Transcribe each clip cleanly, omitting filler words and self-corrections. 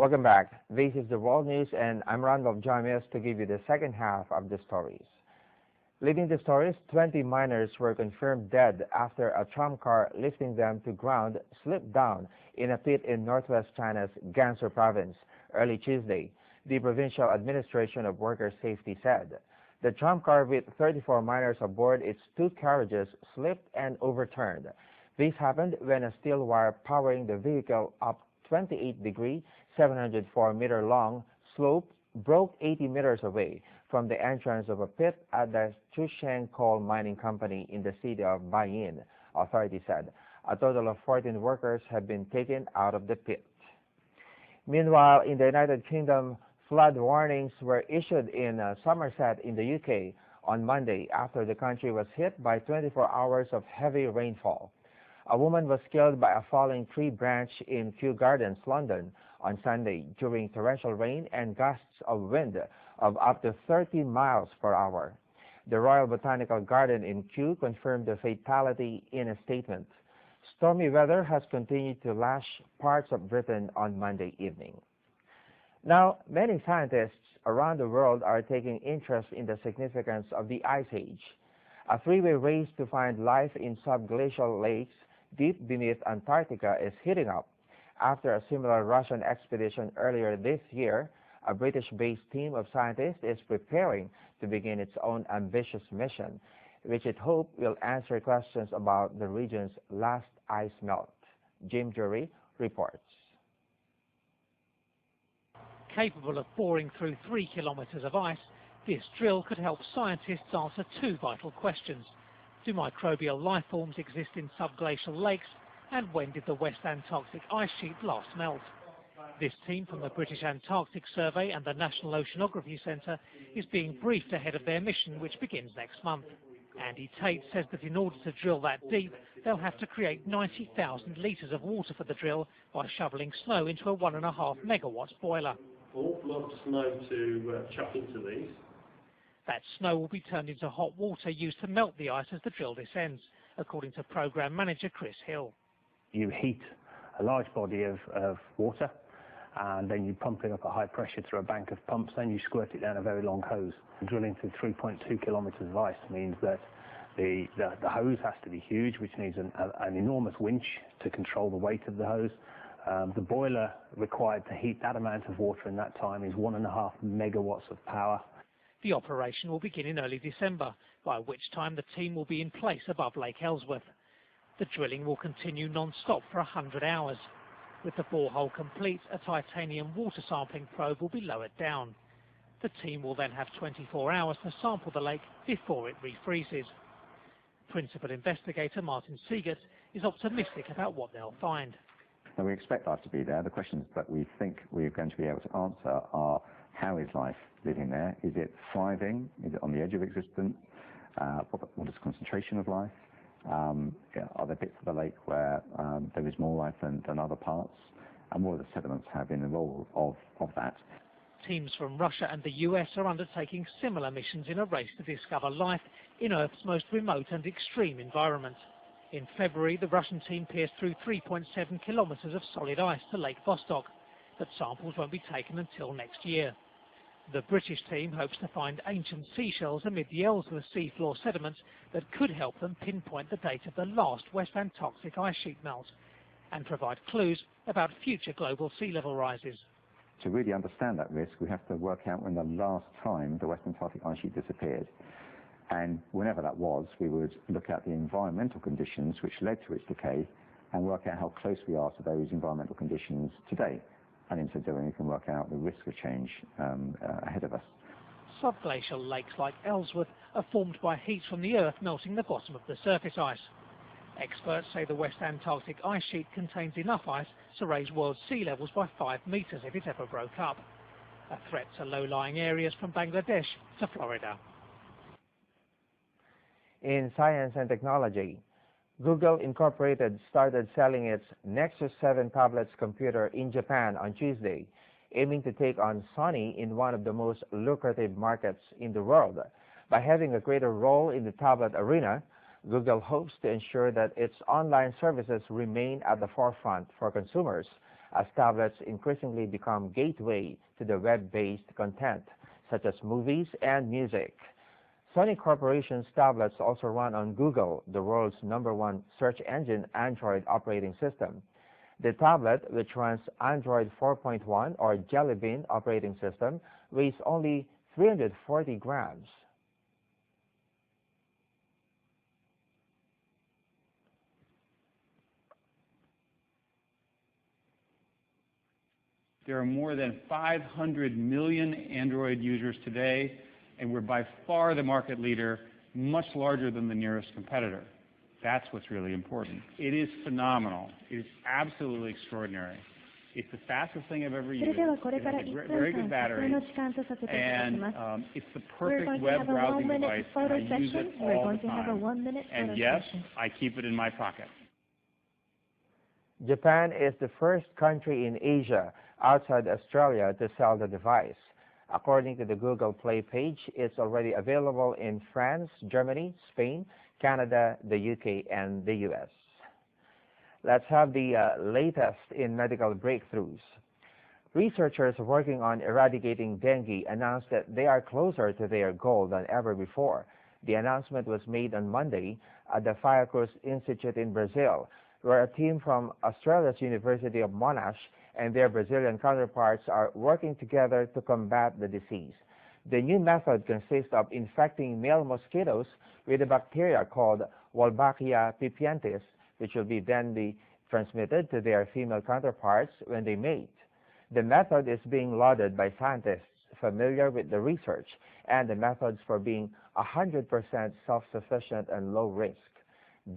Welcome back. This is the World News, and I'm Randolph Jamias to give you the second half of the stories. Leading the stories, 20 miners were confirmed dead after a tram car lifting them to ground slipped down in a pit in northwest China's Gansu province early Tuesday, the Provincial Administration of Worker Safety said. The tram car with 34 miners aboard its two carriages slipped and overturned. This happened when a steel wire powering the vehicle up 28-degree, 704-meter-long slope broke 80 meters away from the entrance of a pit at the Chusheng Coal Mining Company in the city of Baiyin, authorities said. A total of 14 workers have been taken out of the pit. Meanwhile, in the United Kingdom, flood warnings were issued in Somerset in the UK on Monday after the country was hit by 24 hours of heavy rainfall. A woman was killed by a falling tree branch in Kew Gardens, London, on Sunday during torrential rain and gusts of wind of up to 30 miles per hour. The Royal Botanical Garden in Kew confirmed the fatality in a statement. Stormy weather has continued to lash parts of Britain on Monday evening. Now, many scientists around the world are taking interest in the significance of the Ice Age. A three-way race to find life in subglacial lakes deep beneath Antarctica is heating up. After a similar Russian expedition earlier this year, a British-based team of scientists is preparing to begin its own ambitious mission, which it hopes will answer questions about the region's last ice melt. Jim Jury reports. Capable of boring through 3 kilometers of ice, this drill could help scientists answer two vital questions. Do microbial life forms exist in subglacial lakes? And when did the West Antarctic ice sheet last melt? This team from the British Antarctic Survey and the National Oceanography Centre is being briefed ahead of their mission, which begins next month. Andy Tate says that in order to drill that deep, they'll have to create 90,000 litres of water for the drill by shoveling snow into a 1.5 megawatt boiler. An awful lot of snow to chuck into these. That snow will be turned into hot water used to melt the ice as the drill descends, according to Programme Manager Chris Hill. You heat a large body of water, and then you pump it up at high pressure through a bank of pumps, then you squirt it down a very long hose. Drilling through 3.2 kilometers of ice means that the hose has to be huge, which needs an enormous winch to control the weight of the hose. The boiler required to heat that amount of water in that time is 1.5 megawatts of power. The operation will begin in early December, by which time the team will be in place above Lake Ellsworth. The drilling will continue non-stop for 100 hours. With the borehole complete, a titanium water sampling probe will be lowered down. The team will then have 24 hours to sample the lake before it refreezes. Principal investigator Martin Siegert is optimistic about what they'll find. Now, we expect life to be there. The questions that we think we're going to be able to answer are: how is life living there? Is it thriving? Is it on the edge of existence? What is the concentration of life? Are there bits of the lake where there is more life than other parts? And what do the sediments have in the role of that? Teams from Russia and the US are undertaking similar missions in a race to discover life in Earth's most remote and extreme environment. In February, the Russian team pierced through 3.7 kilometers of solid ice to Lake Vostok, but samples won't be taken until next year. The British team hopes to find ancient seashells amid the Ellsworth seafloor sediments that could help them pinpoint the date of the last West Antarctic ice sheet melt and provide clues about future global sea level rises. To really understand that risk, we have to work out when the last time the West Antarctic ice sheet disappeared. And whenever that was, we would look at the environmental conditions which led to its decay and work out how close we are to those environmental conditions today. And in so doing, we can work out the risk of change ahead of us. Subglacial lakes like Ellsworth are formed by heat from the Earth melting the bottom of the surface ice. Experts say the West Antarctic ice sheet contains enough ice to raise world sea levels by 5 meters if it ever broke up. A threat to low-lying areas from Bangladesh to Florida. In science and technology, Google Incorporated started selling its Nexus 7 tablets computer in Japan on Tuesday, aiming to take on Sony in one of the most lucrative markets in the world. By having a greater role in the tablet arena, Google hopes to ensure that its online services remain at the forefront for consumers as tablets increasingly become gateway to the web-based content, such as movies and music. Sony Corporation's tablets also run on Google, the world's #1 search engine Android operating system. The tablet, which runs Android 4.1 or Jelly Bean operating system, weighs only 340 grams. There are more than 500 million Android users today, and we're by far the market leader, much larger than the nearest competitor. That's what's really important. It is phenomenal. It is absolutely extraordinary. It's the fastest thing I've ever used. It has a very good battery, and it's the perfect web browsing device. I use it all the time. And yes, I keep it in my pocket. Japan is the first country in Asia outside Australia to sell the device. According to the Google Play page, it's already available in France, Germany, Spain, Canada, the UK, and the US. Let's have the latest in medical breakthroughs. Researchers working on eradicating dengue announced that they are closer to their goal than ever before. The announcement was made on Monday at the Fiocruz Institute in Brazil, where a team from Australia's University of Monash and their Brazilian counterparts are working together to combat the disease. The new method consists of infecting male mosquitoes with a bacteria called Wolbachia pipientis, which will then be transmitted to their female counterparts when they mate. The method is being lauded by scientists familiar with the research and the methods for being 100% self-sufficient and low risk.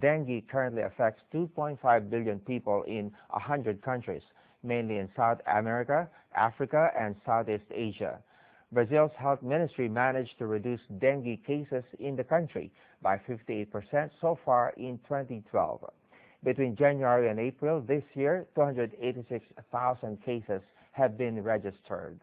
Dengue currently affects 2.5 billion people in 100 countries, mainly in South America, Africa, and Southeast Asia. Brazil's health ministry managed to reduce dengue cases in the country by 58% so far in 2012. Between January and April this year, 286,000 cases have been registered.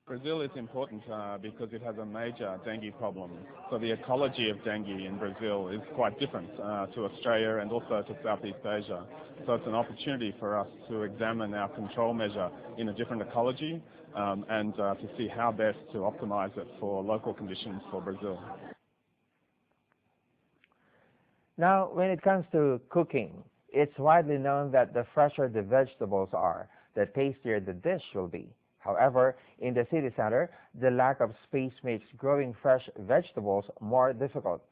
Brazil is important because it has a major dengue problem. So the ecology of dengue in Brazil is quite different to Australia and also to Southeast Asia. So it's an opportunity for us to examine our control measure in a different ecology and to see how best to optimize it for local conditions for Brazil. Now, when it comes to cooking, it's widely known that the fresher the vegetables are, the tastier the dish will be. However, in the city center, the lack of space makes growing fresh vegetables more difficult.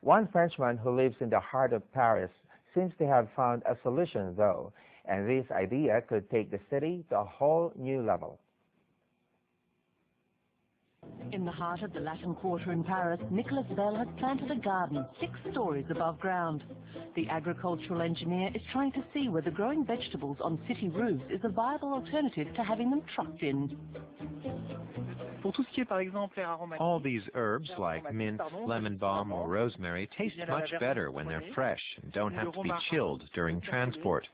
One Frenchman who lives in the heart of Paris seems to have found a solution, though, and this idea could take the city to a whole new level. In the heart of the Latin Quarter in Paris, Nicolas Bell has planted a garden 6 stories above ground. The agricultural engineer is trying to see whether growing vegetables on city roofs is a viable alternative to having them trucked in. All these herbs like mint, lemon balm, or rosemary taste much better when they're fresh and don't have to be chilled during transport.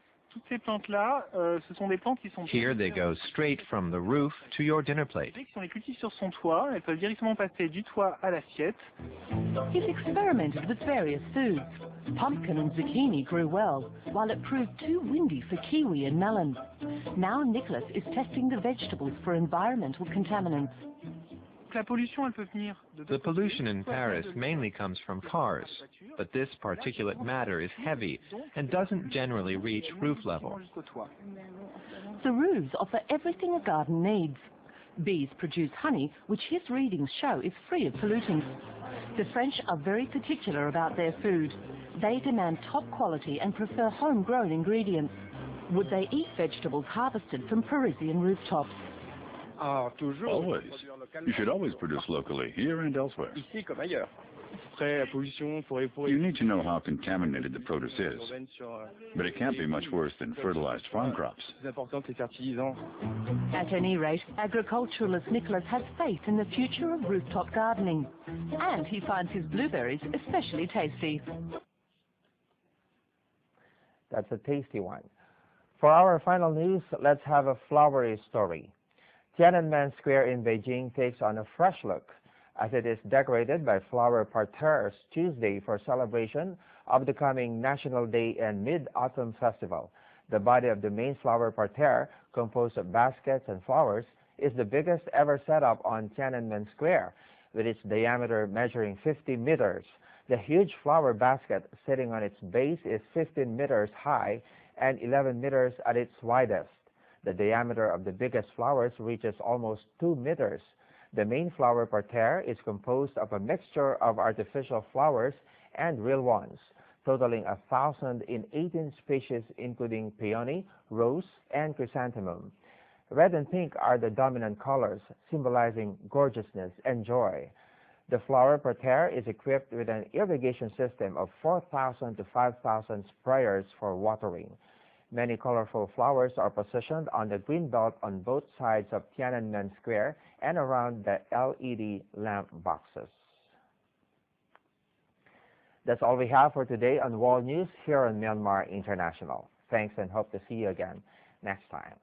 Here they go straight from the roof to your dinner plate. He's experimented with various foods. Pumpkin and zucchini grew well, while it proved too windy for kiwi and melon. Now Nicolas is testing the vegetables for environmental contaminants. The pollution in Paris mainly comes from cars, but this particulate matter is heavy and doesn't generally reach roof level. The roofs offer everything a garden needs. Bees produce honey, which his readings show is free of pollutants. The French are very particular about their food. They demand top quality and prefer homegrown ingredients. Would they eat vegetables harvested from Parisian rooftops? Always. You should always produce locally, here and elsewhere. You need to know how contaminated the produce is, but it can't be much worse than fertilized farm crops. At any rate, agriculturalist Nicolas has faith in the future of rooftop gardening, and he finds his blueberries especially tasty. That's a tasty one. For our final news, let's have a flowery story. Tiananmen Square in Beijing takes on a fresh look as it is decorated by flower parterres Tuesday for celebration of the coming National Day and Mid-Autumn Festival. The body of the main flower parterre, composed of baskets and flowers, is the biggest ever set up on Tiananmen Square, with its diameter measuring 50 meters. The huge flower basket sitting on its base is 15 meters high and 11 meters at its widest. The diameter of the biggest flowers reaches almost 2 meters. The main flower parterre is composed of a mixture of artificial flowers and real ones, totaling 1,018 species including peony, rose, and chrysanthemum. Red and pink are the dominant colors, symbolizing gorgeousness and joy. The flower parterre is equipped with an irrigation system of 4,000 to 5,000 sprayers for watering. Many colorful flowers are positioned on the green belt on both sides of Tiananmen Square and around the LED lamp boxes. That's all we have for today on World News here on Myanmar International. Thanks and hope to see you again next time.